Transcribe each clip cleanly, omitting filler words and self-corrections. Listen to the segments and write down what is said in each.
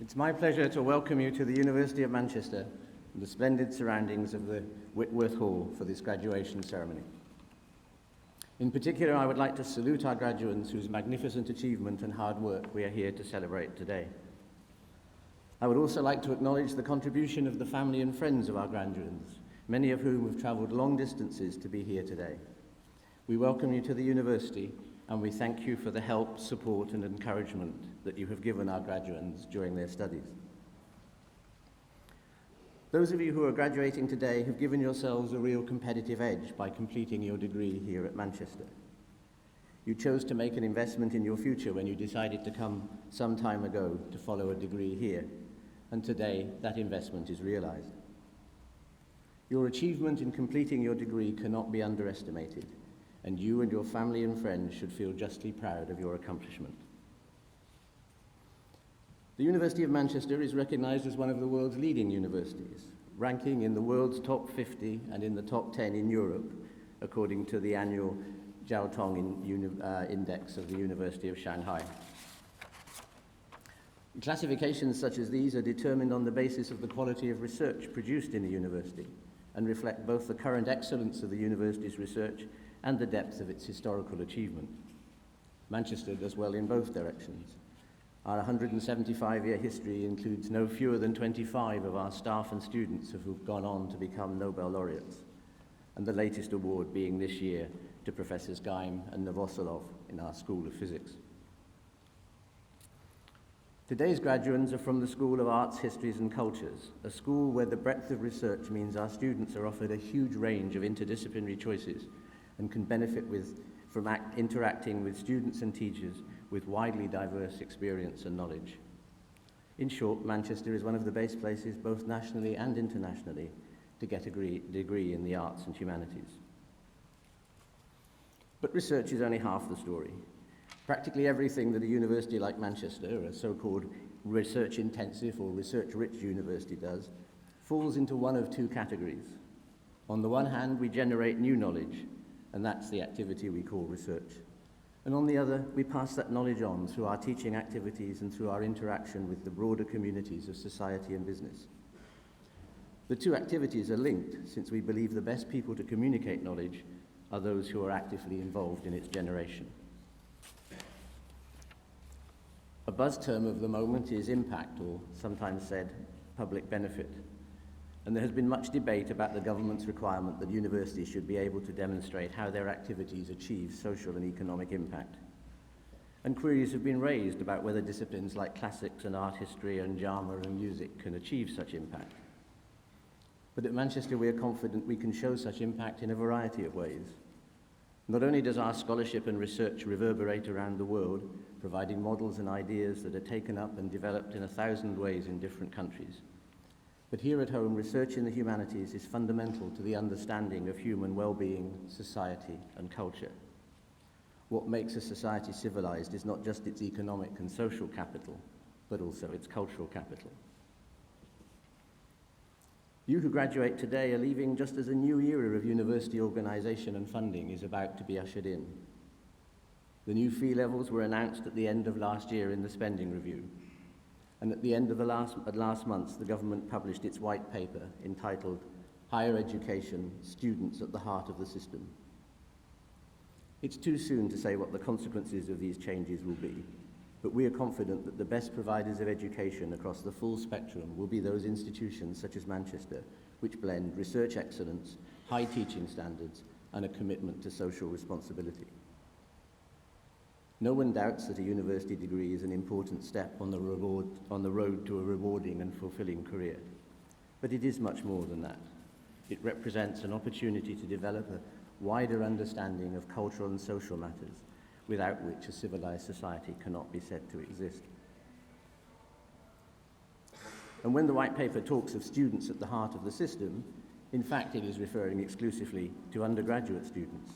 It's my pleasure to welcome you to the University of Manchester and the splendid surroundings of the Whitworth Hall for this graduation ceremony. In particular, I would like to salute our graduates whose magnificent achievement and hard work we are here to celebrate today. I would also like to acknowledge the contribution of the family and friends of our graduates, many of whom have travelled long distances to be here today. We welcome you to the university and we thank you for the help, support and encouragement that you have given our graduates during their studies. Those of you who are graduating today have given yourselves a real competitive edge by completing your degree here at Manchester. You chose to make an investment in your future when you decided to come some time ago to follow a degree here, and today that investment is realized. Your achievement in completing your degree cannot be underestimated, and you and your family and friends should feel justly proud of your accomplishment. The University of Manchester is recognized as one of the world's leading universities, ranking in the world's top 50 and in the top 10 in Europe, according to the annual Jiao Tong Index of the University of Shanghai. Classifications such as these are determined on the basis of the quality of research produced in a university and reflect both the current excellence of the university's research and the depth of its historical achievement. Manchester does well in both directions. Our 175-year history includes no fewer than 25 of our staff and students who have gone on to become Nobel laureates, and the latest award being this year to Professors Geim and Novoselov in our School of Physics. Today's graduates are from the School of Arts, Histories and Cultures, a school where the breadth of research means our students are offered a huge range of interdisciplinary choices and can benefit from interacting with students and teachers with widely diverse experience and knowledge. In short, Manchester is one of the best places, both nationally and internationally, to get a degree in the arts and humanities. But research is only half the story. Practically everything that a university like Manchester, a so-called research-intensive or research-rich university does, falls into one of two categories. On the one hand, we generate new knowledge, and that's the activity we call research. And on the other, we pass that knowledge on through our teaching activities and through our interaction with the broader communities of society and business. The two activities are linked, since we believe the best people to communicate knowledge are those who are actively involved in its generation. A buzz term of the moment is impact, or sometimes said, public benefit. And there has been much debate about the government's requirement that universities should be able to demonstrate how their activities achieve social and economic impact. And queries have been raised about whether disciplines like classics and art history and drama and music can achieve such impact. But at Manchester we are confident we can show such impact in a variety of ways. Not only does our scholarship and research reverberate around the world, providing models and ideas that are taken up and developed in 1,000 ways in different countries, but here at home, research in the humanities is fundamental to the understanding of human well-being, society, and culture. What makes a society civilized is not just its economic and social capital, but also its cultural capital. You who graduate today are leaving just as a new era of university organization and funding is about to be ushered in. The new fee levels were announced at the end of last year in the spending review. And at the end of last month, the government published its white paper entitled Higher Education, Students at the Heart of the System. It's too soon to say what the consequences of these changes will be, but we are confident that the best providers of education across the full spectrum will be those institutions such as Manchester, which blend research excellence, high teaching standards, and a commitment to social responsibility. No one doubts that a university degree is an important step on the road to a rewarding and fulfilling career. But it is much more than that. It represents an opportunity to develop a wider understanding of cultural and social matters, without which a civilized society cannot be said to exist. And when the white paper talks of students at the heart of the system, in fact it is referring exclusively to undergraduate students.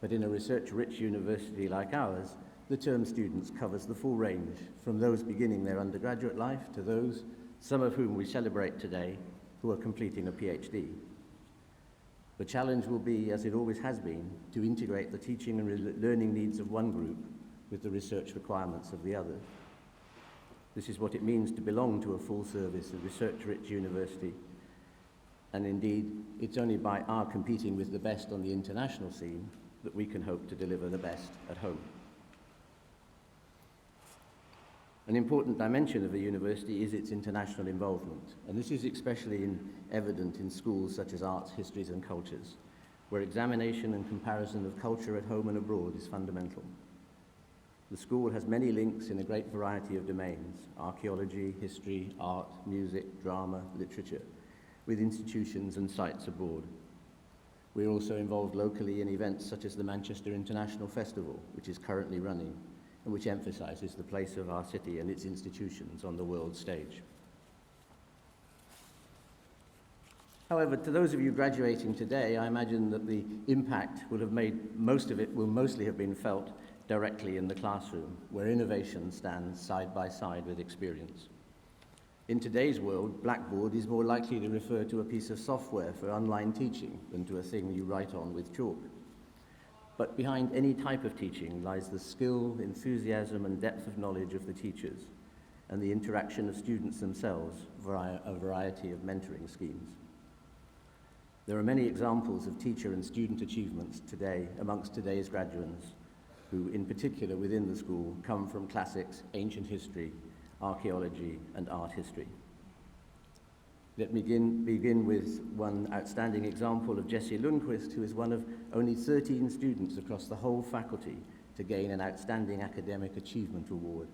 But in a research-rich university like ours, the term students covers the full range, from those beginning their undergraduate life to those, some of whom we celebrate today, who are completing a PhD. The challenge will be, as it always has been, to integrate the teaching and learning needs of one group with the research requirements of the other. This is what it means to belong to a full-service, a research-rich university. And indeed, it's only by our competing with the best on the international scene that we can hope to deliver the best at home. An important dimension of the university is its international involvement, and this is especially evident in schools such as arts, histories and cultures, where examination and comparison of culture at home and abroad is fundamental. The school has many links in a great variety of domains: archaeology, history, art, music, drama, literature, with institutions and sites abroad. We're also involved locally in events such as the Manchester International Festival, which is currently running, and which emphasizes the place of our city and its institutions on the world stage. However, to those of you graduating today, I imagine that the impact will mostly have been felt directly in the classroom, where innovation stands side by side with experience. In today's world, Blackboard is more likely to refer to a piece of software for online teaching than to a thing you write on with chalk. But behind any type of teaching lies the skill, enthusiasm, and depth of knowledge of the teachers, and the interaction of students themselves via a variety of mentoring schemes. There are many examples of teacher and student achievements today amongst today's graduates, who in particular within the school come from classics, ancient history, archaeology, and art history. Let me begin with one outstanding example of Jessie Lundquist, who is one of only 13 students across the whole faculty to gain an Outstanding Academic Achievement Award.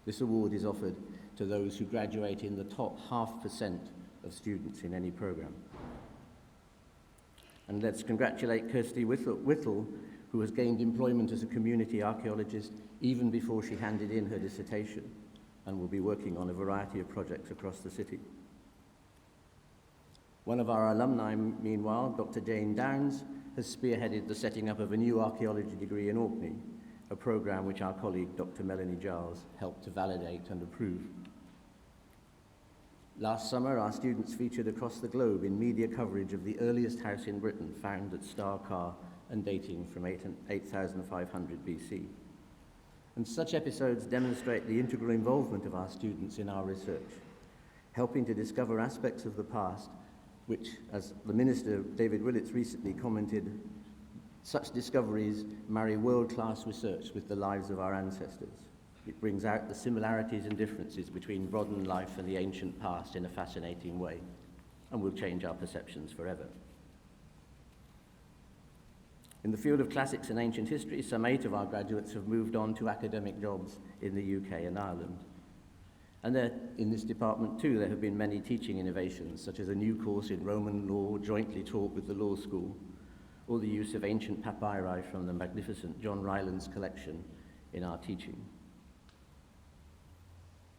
This award is offered to those who graduate in the top 0.5% of students in any program. And let's congratulate Kirsty Whittle, who has gained employment as a community archaeologist even before she handed in her dissertation, and will be working on a variety of projects across the city. One of our alumni, meanwhile, Dr. Jane Downs, has spearheaded the setting up of a new archaeology degree in Orkney, a program which our colleague Dr. Melanie Giles helped to validate and approve. Last summer, our students featured across the globe in media coverage of the earliest house in Britain, found at Star Car and dating from 8,500 BC. And such episodes demonstrate the integral involvement of our students in our research, helping to discover aspects of the past which, as the Minister David Willits recently commented, such discoveries marry world-class research with the lives of our ancestors. It brings out the similarities and differences between modern life and the ancient past in a fascinating way, and will change our perceptions forever. In the field of classics and ancient history, some 8 of our graduates have moved on to academic jobs in the UK and Ireland. And in this department too, there have been many teaching innovations, such as a new course in Roman law jointly taught with the law school, or the use of ancient papyri from the magnificent John Rylands collection in our teaching.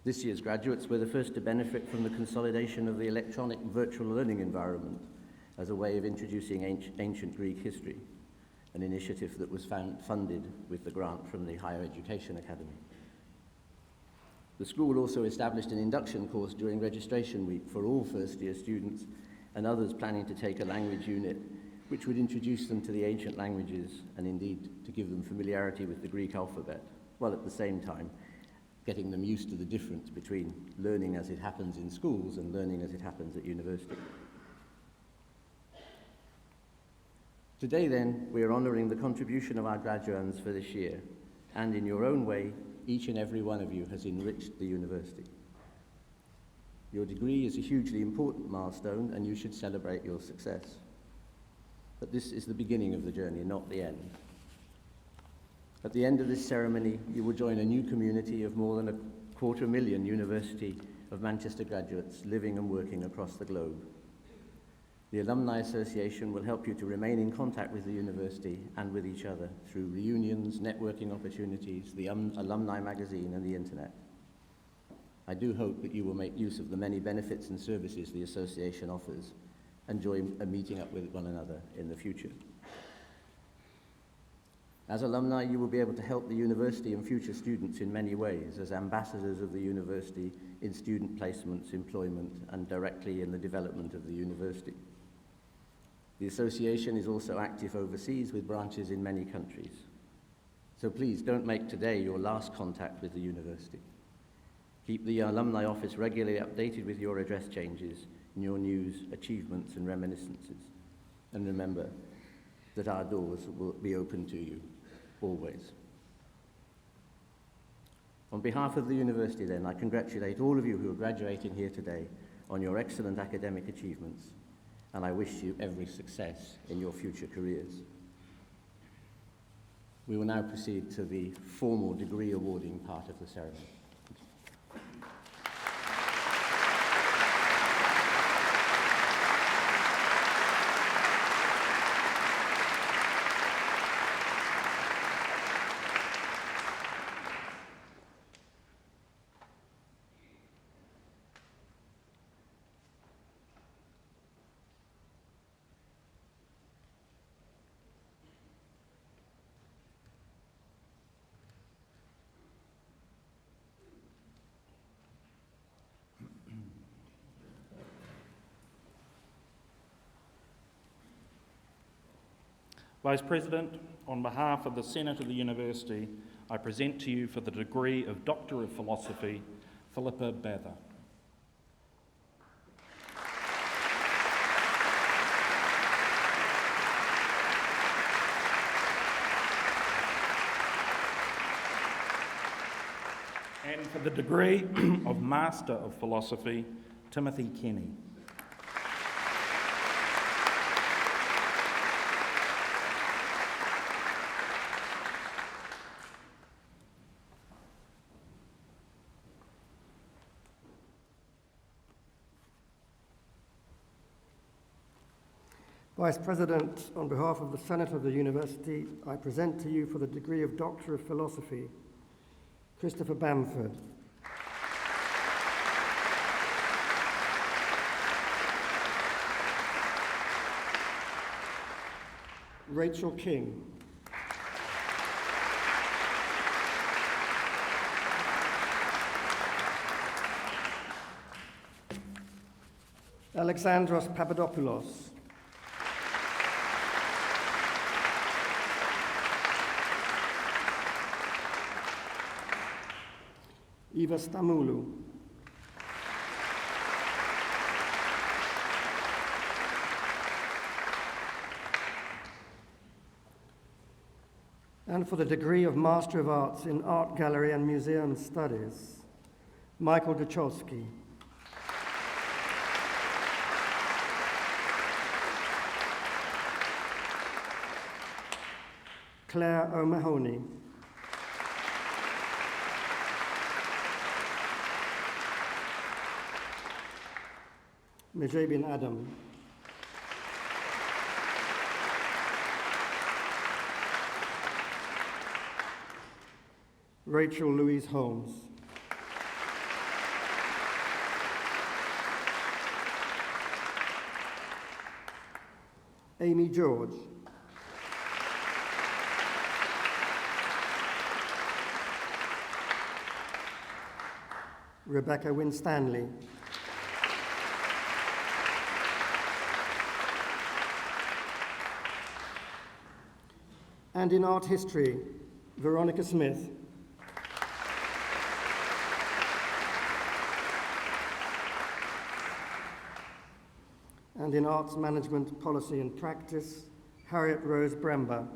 This year's graduates were the first to benefit from the consolidation of the electronic virtual learning environment as a way of introducing ancient Greek history, an initiative that was funded with the grant from the Higher Education Academy. The school also established an induction course during registration week for all first-year students and others planning to take a language unit, which would introduce them to the ancient languages and indeed to give them familiarity with the Greek alphabet, while at the same time getting them used to the difference between learning as it happens in schools and learning as it happens at university. Today then, we are honouring the contribution of our graduands for this year, and in your own way, each and every one of you has enriched the university. Your degree is a hugely important milestone, and you should celebrate your success. But this is the beginning of the journey, not the end. At the end of this ceremony, you will join a new community of more than 250,000 University of Manchester graduates living and working across the globe. The Alumni Association will help you to remain in contact with the university and with each other through reunions, networking opportunities, the Alumni magazine and the internet. I do hope that you will make use of the many benefits and services the association offers and join a meeting up with one another in the future. As alumni, you will be able to help the university and future students in many ways as ambassadors of the university in student placements, employment, and directly in the development of the university. The association is also active overseas with branches in many countries. So please don't make today your last contact with the university. Keep the Alumni Office regularly updated with your address changes, your news, achievements and reminiscences. And remember that our doors will be open to you, always. On behalf of the university then, I congratulate all of you who are graduating here today on your excellent academic achievements, and I wish you every success in your future careers. We will now proceed to the formal degree awarding part of the ceremony. Vice President, on behalf of the Senate of the University, I present to you for the degree of Doctor of Philosophy, Philippa Bather. And for the degree of Master of Philosophy, Timothy Kenny. Vice President, on behalf of the Senate of the University, I present to you for the degree of Doctor of Philosophy, Christopher Bamford. Rachel King. Alexandros Papadopoulos. Eva Stamoulou. And for the degree of Master of Arts in Art Gallery and Museum Studies, Michael Duchowski. Claire O'Mahony. Mejabin Adam. Rachel Louise Holmes. Amy George. Rebecca Winstanley. And in art history, Veronica Smith. And in arts management, policy and practice, Harriet Rose Brember.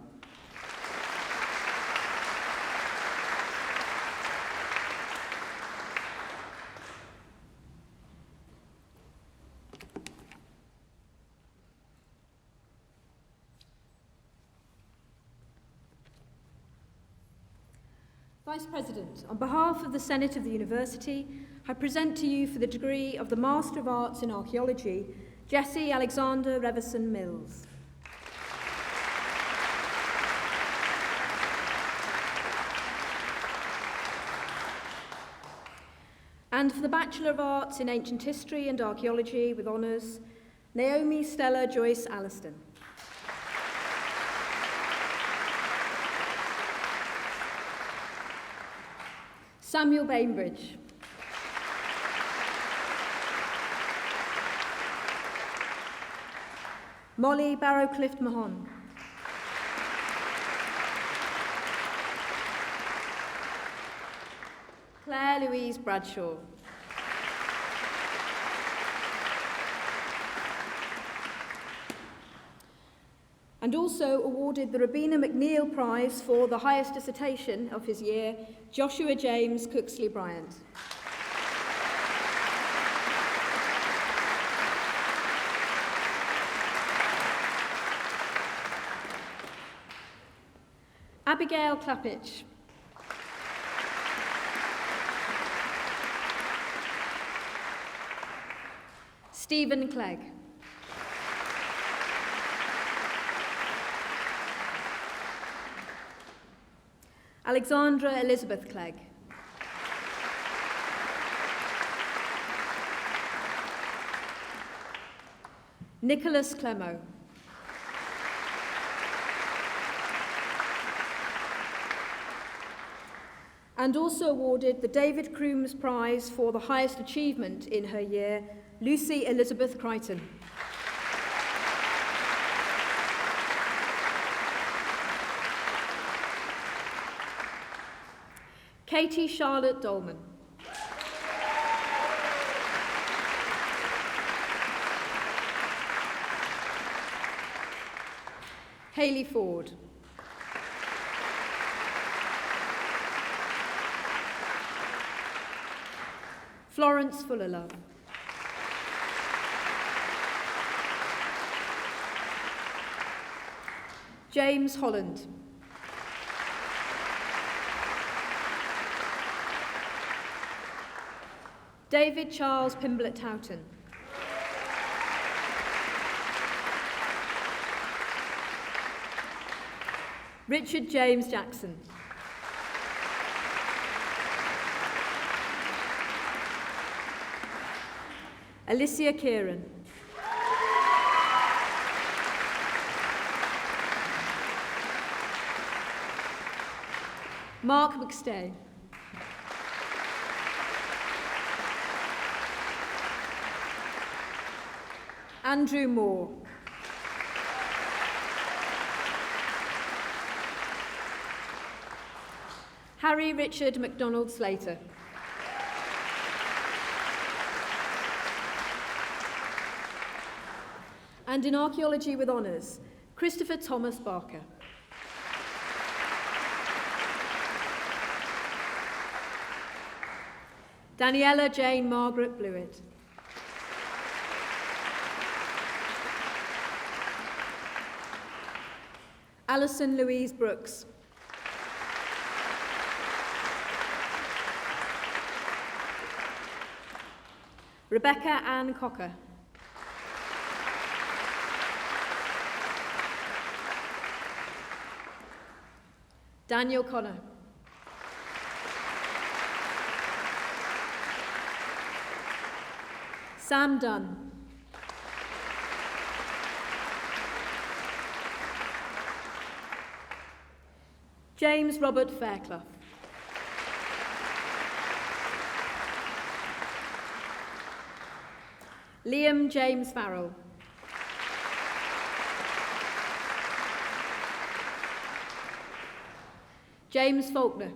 Vice President, on behalf of the Senate of the University, I present to you for the degree of the Master of Arts in Archaeology, Jesse Alexander Reverson Mills. And for the Bachelor of Arts in Ancient History and Archaeology with honours, Naomi Stella Joyce Alliston. Samuel Bainbridge. Molly Barrowclift Mahon. Claire Louise Bradshaw. And also awarded the Robina McNeill Prize for the highest dissertation of his year, Joshua James Cooksley Bryant. Abigail Clappich. Stephen Clegg. Alexandra Elizabeth Clegg. Nicholas Clemo. And also awarded the David Crooms Prize for the highest achievement in her year, Lucy Elizabeth Crichton. Katie Charlotte Dolman. Hayley Ford. Florence Fullerlove. James Holland. David Charles Pimblett Houghton. Richard James Jackson. Alicia Kieran. Mark McStay. Andrew Moore. Harry Richard MacDonald Slater. And in Archaeology with Honours, Christopher Thomas Barker. Daniela Jane Margaret Blewett. Alison Louise Brooks. Rebecca Ann Cocker. Daniel Connor. Sam Dunn. James Robert Fairclough. Liam James Farrell. James Faulkner.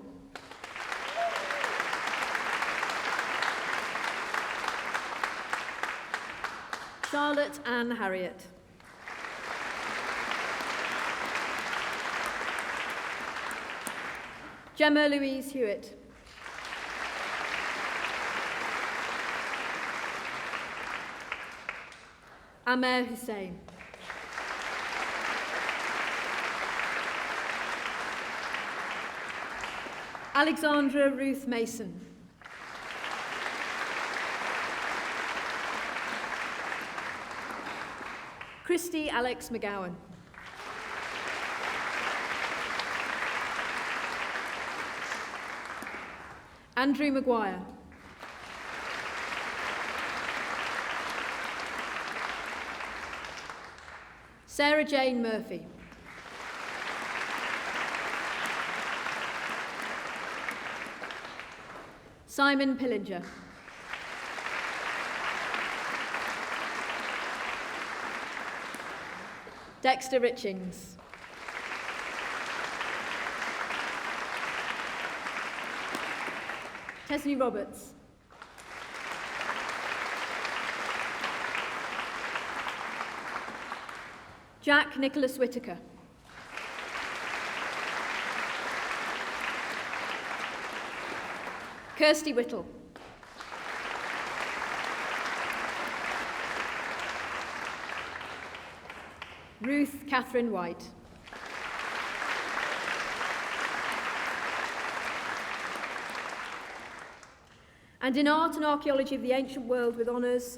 Charlotte Ann Harriott. Gemma Louise Hewitt. Amer Hussain. Alexandra Ruth Mason. Christy Alex McGowan. Andrew Maguire. Sarah Jane Murphy. Simon Pillinger. Dexter Richings. Tesney Roberts. Jack Nicholas Whitaker. Kirsty Whittle. Ruth Catherine White. And in Art and Archaeology of the Ancient World with honours,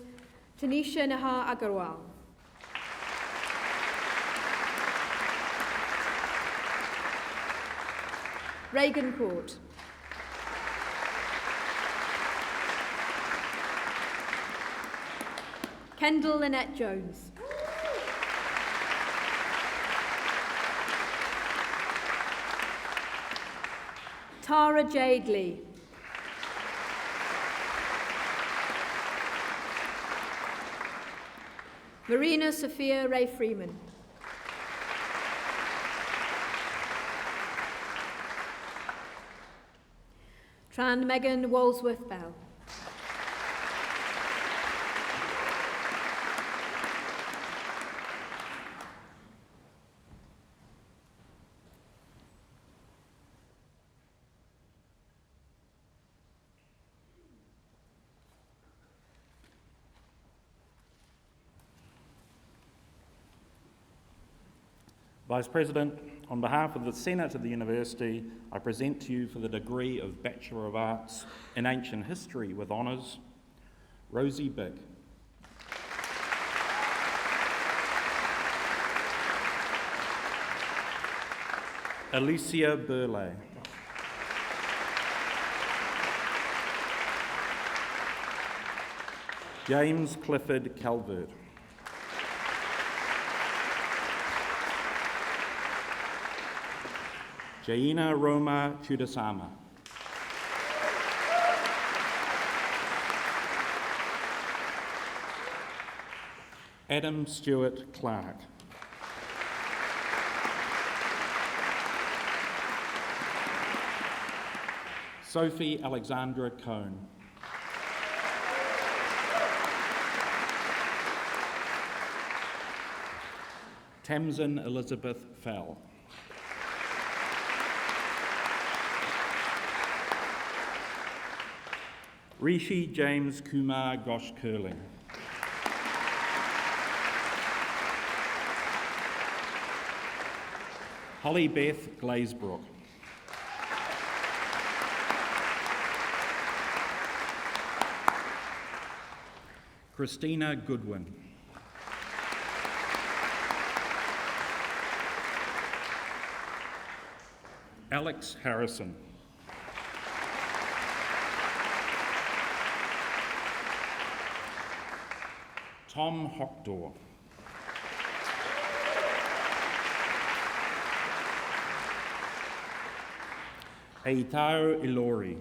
Tanisha Nahar Agarwal. Reagan Court. Kendall Lynette Jones. Tara Jade Lee. Marina Sophia Ray Freeman. Tran Megan Walsworth Bell. Vice President, on behalf of the Senate of the University, I present to you for the degree of Bachelor of Arts in Ancient History with honours, Rosie Big. Alicia Burley. James Clifford Calvert. Jaina Roma Chudasama. Adam Stewart Clark. Sophie Alexandra Cohn. Tamsin Elizabeth Fell. Rishi James Kumar Gosh Curling. Holly Beth Glazebrook. Christina Goodwin. Alex Harrison. Tom Hockdor. Eitaro Ilori.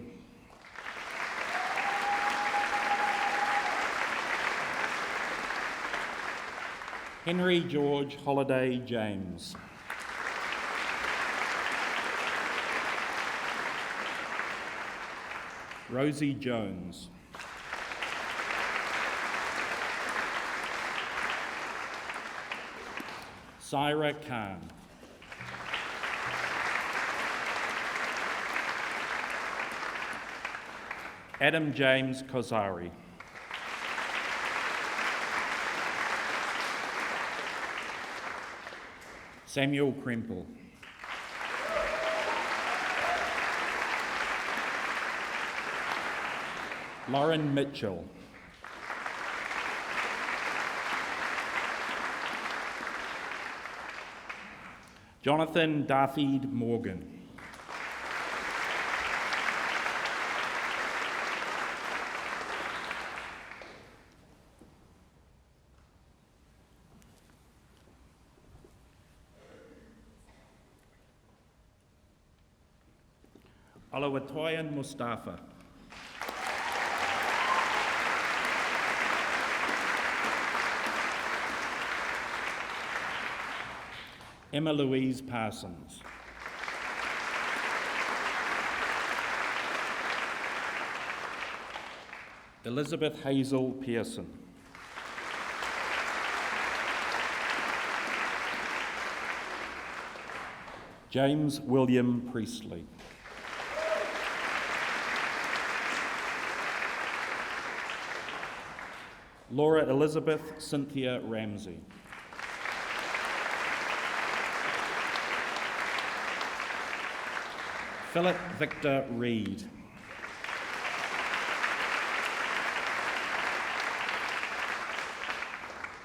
Henry George Holiday James. Rosie Jones. Syra Khan. Adam James Kozari. Samuel Krempel. Lauren Mitchell. Jonathan Dafydd Morgan. Alawatoyan Mustafa. Emma Louise Parsons. Elizabeth Hazel Pearson. James William Priestley. Laura Elizabeth Cynthia Ramsey. Philip Victor Reed.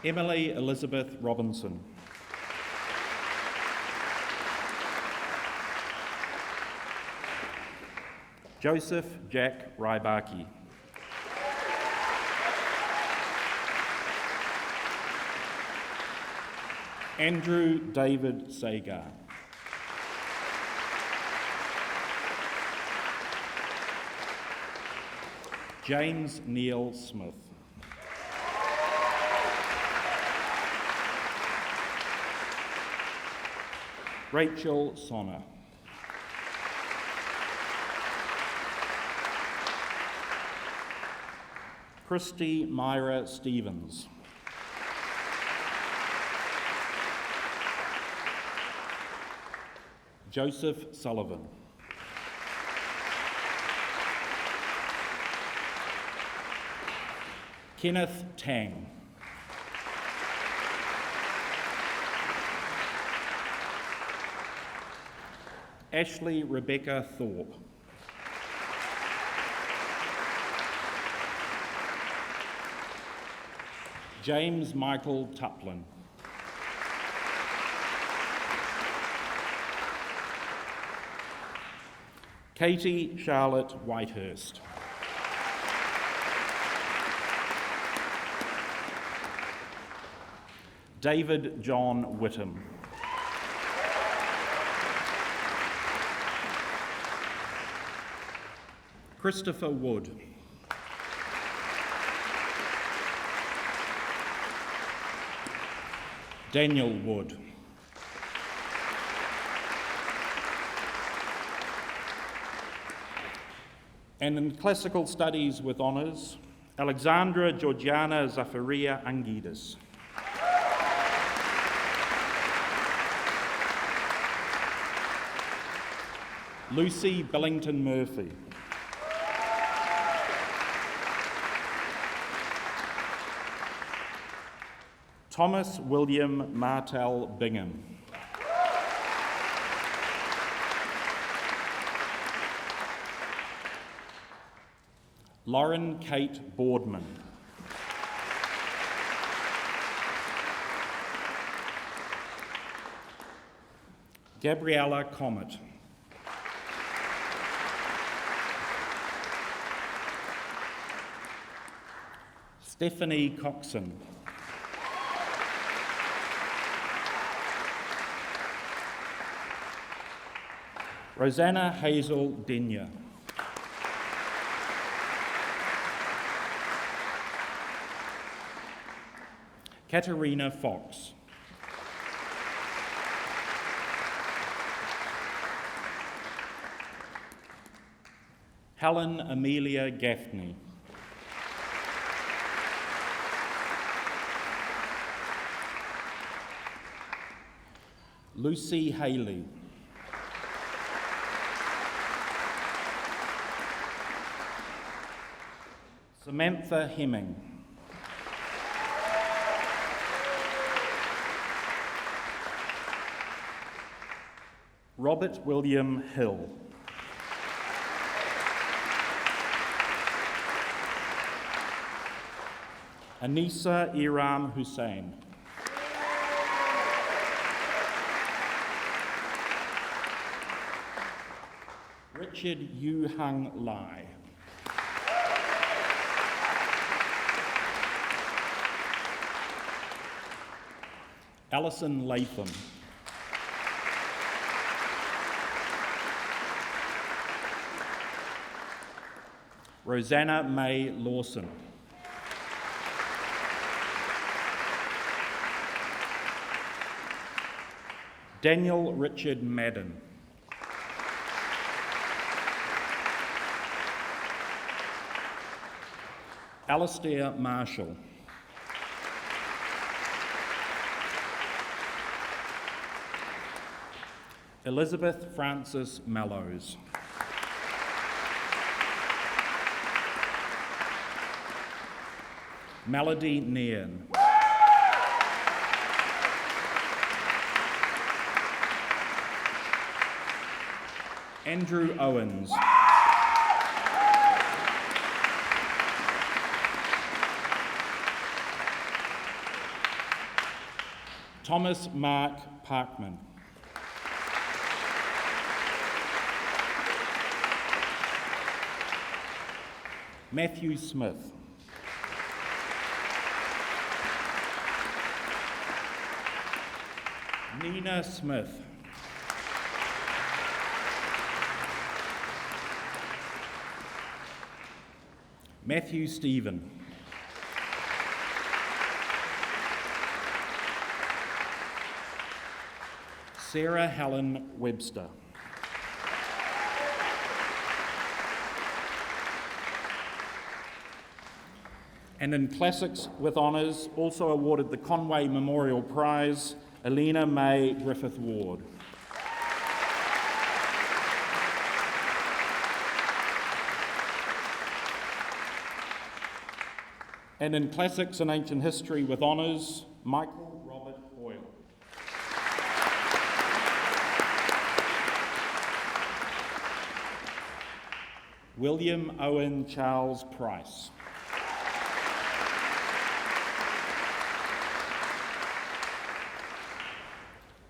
Emily Elizabeth Robinson. Joseph Jack Rybaki. Andrew David Sagar. James Neil Smith. Rachel Sonner. Christy Myra Stevens. Joseph Sullivan. Kenneth Tang. Ashley Rebecca Thorpe. James Michael Tuplin. Katie Charlotte Whitehurst. David John Whittam. Christopher Wood. Daniel Wood. And in Classical Studies with honours, Alexandra Georgiana Zafaria Angidis. Lucy Billington Murphy. Thomas William Martel Bingham. Lauren Kate Boardman. Gabriella Comet. Stephanie Coxon. Rosanna Hazel Denyer. Katerina Fox. Helen Amelia Gaffney. Lucy Haley. Samantha Hemming. Robert William Hill. Anisa Iram Hussain. Richard Yu Hung Lai. Alison Latham. Rosanna May Lawson. Daniel Richard Madden. Alistair Marshall. Elizabeth Frances Mallows. Melody Nairn. Andrew Owens. Thomas Mark Parkman. Matthew Smith. Nina Smith. Matthew Stephen. Sarah Helen Webster. And in Classics with Honours, also awarded the Conway Memorial Prize, Elena May Griffith Ward. And in Classics and Ancient History with Honours, Michael Robert Hoyle. William Owen Charles Price.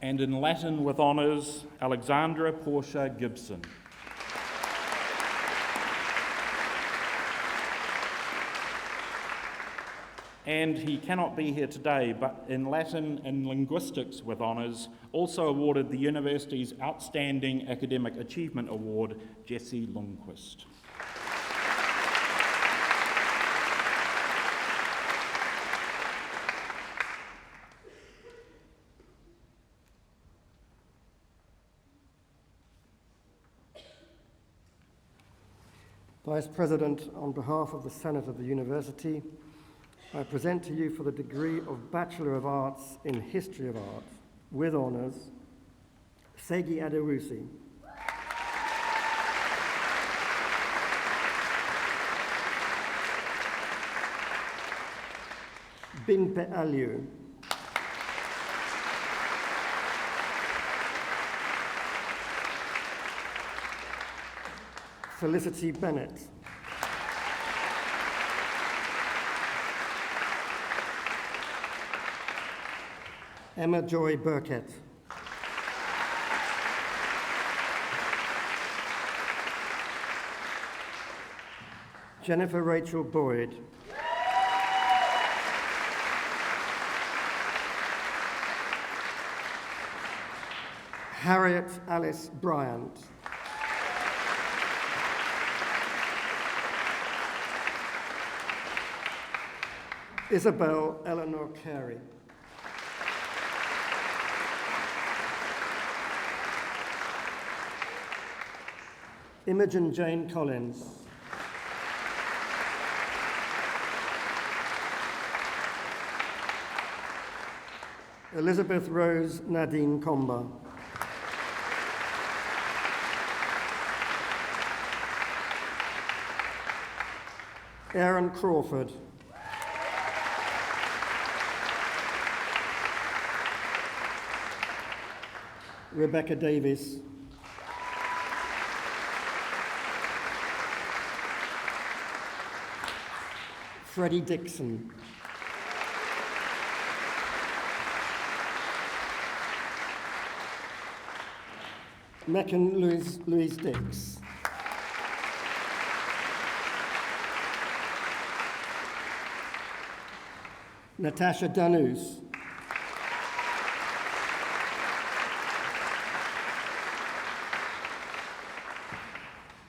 And in Latin with Honours, Alexandra Portia Gibson. And he cannot be here today, but in Latin and Linguistics with Honours, also awarded the university's Outstanding Academic Achievement Award, Jesse Lundquist. Vice President, on behalf of the Senate of the University, I present to you for the degree of Bachelor of Arts in History of Art, with honours, Segi Adewusi. Bimpe Aliu. Felicity Bennett. Emma Joy Burkett. Jennifer Rachel Boyd. Harriet Alice Bryant. Isabel Eleanor Carey. Imogen Jane Collins. Elizabeth Rose Nadine Comber. Aaron Crawford. Rebecca Davis. Freddie Dixon. Meccan Louise Dix. Natasha Danus.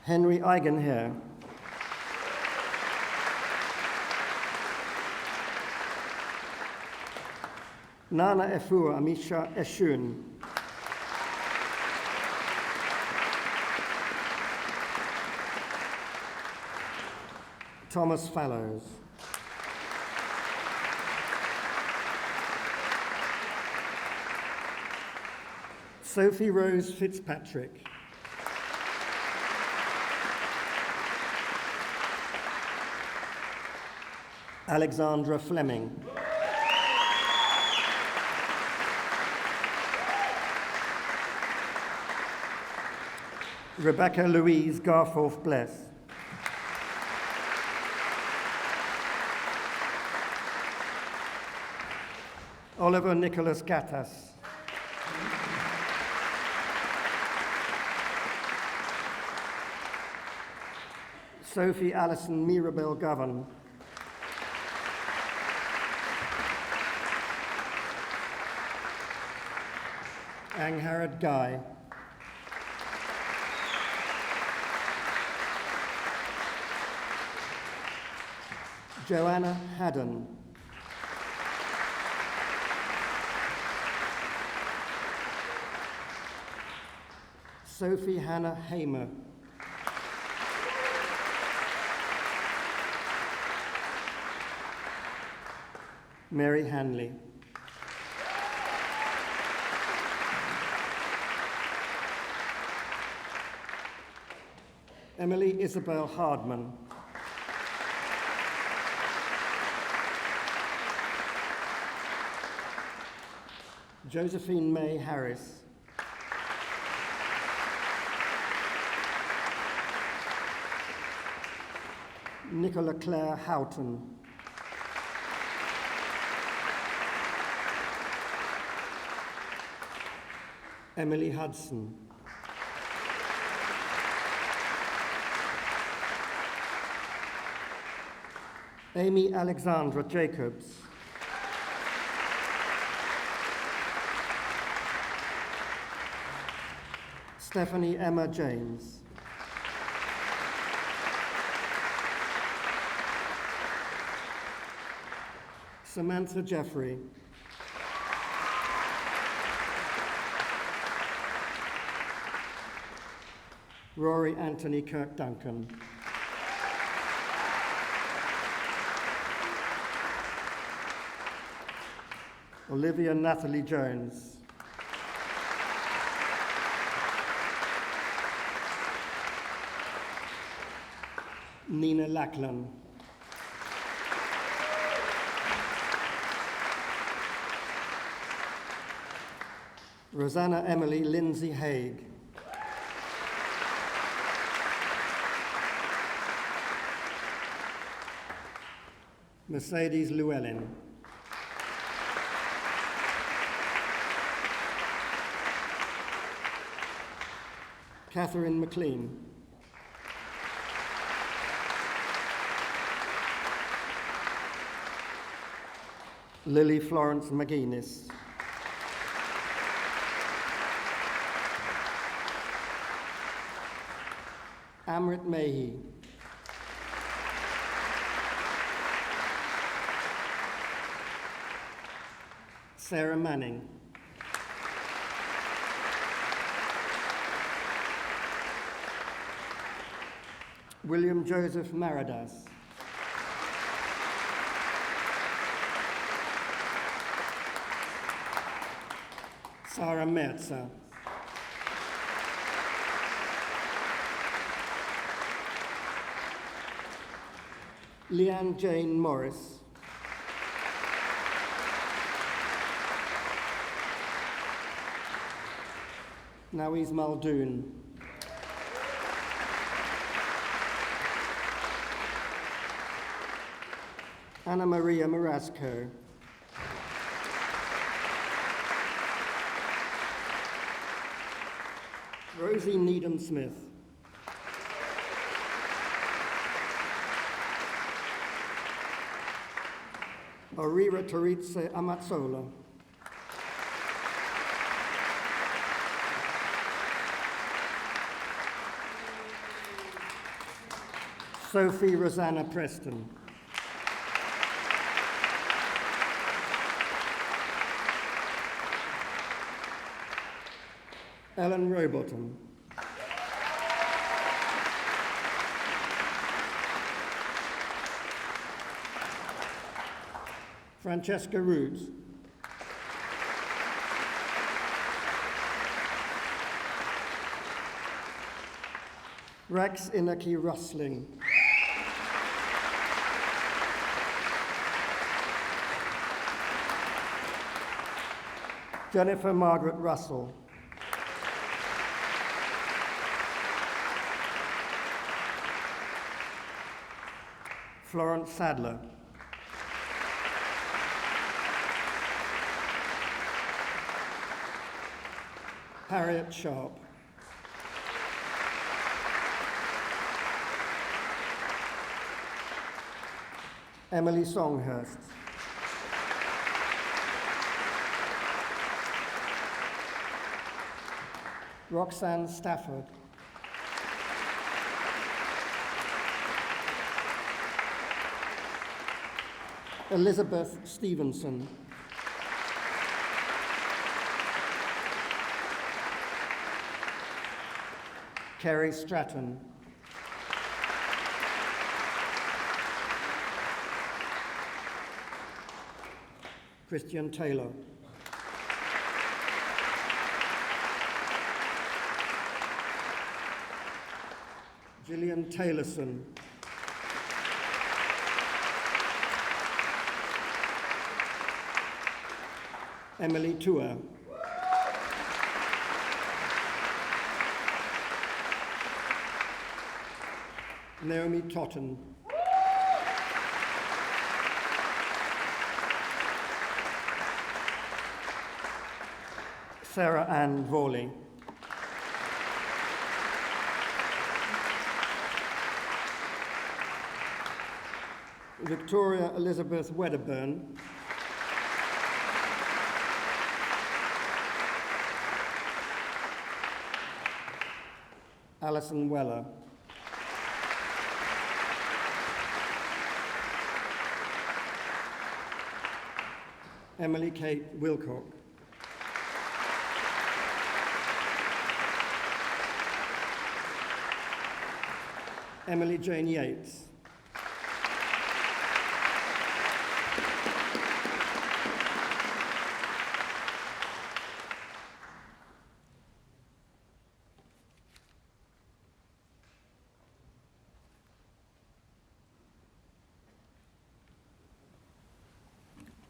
Henry Eigenherr. Nana Efua Amisha Eshun. Thomas Fallows. Sophie Rose Fitzpatrick. Alexandra Fleming. Rebecca Louise Garforth Bless. Oliver Nicholas Gattas. Sophie Alison Mirabel Govan. Angharad Guy. Joanna Haddon. Sophie Hannah Hamer. Mary Hanley. Emily Isabel Hardman. Josephine May Harris. Nicola Claire Houghton. Emily Hudson. Amy Alexandra Jacobs. Stephanie Emma James. Samantha Jeffrey. Rory Anthony Kirk Duncan. Olivia Natalie Jones. Nina Lackland. Rosanna Emily Lindsay Haig. Mercedes Llewellyn. Catherine McLean. Lily Florence McGuinness. Amrit Mahi. Sarah Manning. William Joseph Maradas. Sarah Merza. Leanne Jane Morris. Nawis Muldoon. Anna Maria Marasco. Rosie Needham Smith. Aurora Toritse Amatsola. Sophie Rosanna Preston. Ellen Rowbottom. Francesca Roots. Rex Inaki Rustling. Jennifer Margaret Russell. Florence Sadler. Harriet Sharp. Emily Songhurst. Roxanne Stafford. Elizabeth Stevenson. Kerry Stratton. Christian Taylor. Gillian Taylorson. Emily Tua. Naomi Totten. Sarah Ann Vorley. Victoria Elizabeth Wedderburn. Alison Weller. Emily Kate Wilcock. Emily Jane Yates.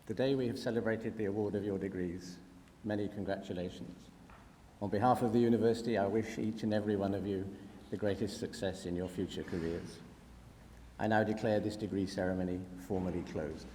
Today we have celebrated the award of your degrees. Many congratulations. On behalf of the university, I wish each and every one of you the greatest success in your future careers. I now declare this degree ceremony formally closed.